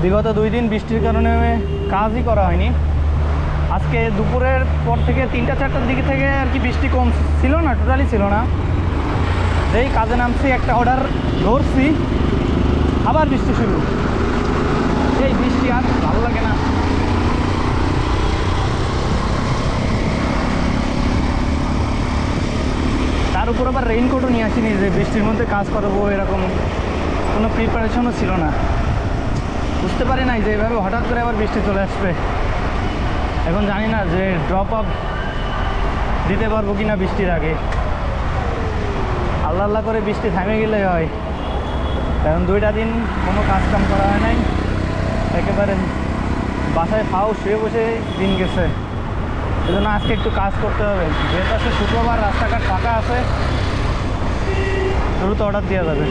বিগত 2 দিন বৃষ্টির কারণে কাজই করা হয়নি। আজকে দুপুরের পর থেকে 3টা-4টার দিকে থেকে আর কি বৃষ্টি কম ছিল না, টোটালি ছিল না। যেই কাজে নামছি, একটা অর্ডার ধরছি, আবার বৃষ্টি শুরু। এই বৃষ্টি আর ভালো লাগে না। তার উপর আবার রেইনকোটও নিয়ে আসিনি, যে বৃষ্টির মধ্যে কাজ করবো এরকম কোনো প্রিপারেশনও ছিল না। বুঝতে পারি নাই যে এভাবে হঠাৎ করে আবার বৃষ্টি চলে আসবে। এখন জানি না যে ড্রপ আপ দিতে পারবো কিনা বৃষ্টির আগে। আল্লাহ আল্লাহ করে বৃষ্টি থামে গেলে হয়, কারণ 2টা দিন কোনো কাজ কাম করা হয় নাই, একেবারে বাসায় ফাও শুয়ে বসে দিন গেছে। এই জন্য আজকে একটু কাজ করতে হবে। যেহেতু আজকে শুক্রবার, রাস্তাঘাট ফাঁকা আছে, দ্রুত অর্ডার দেওয়া যাবে।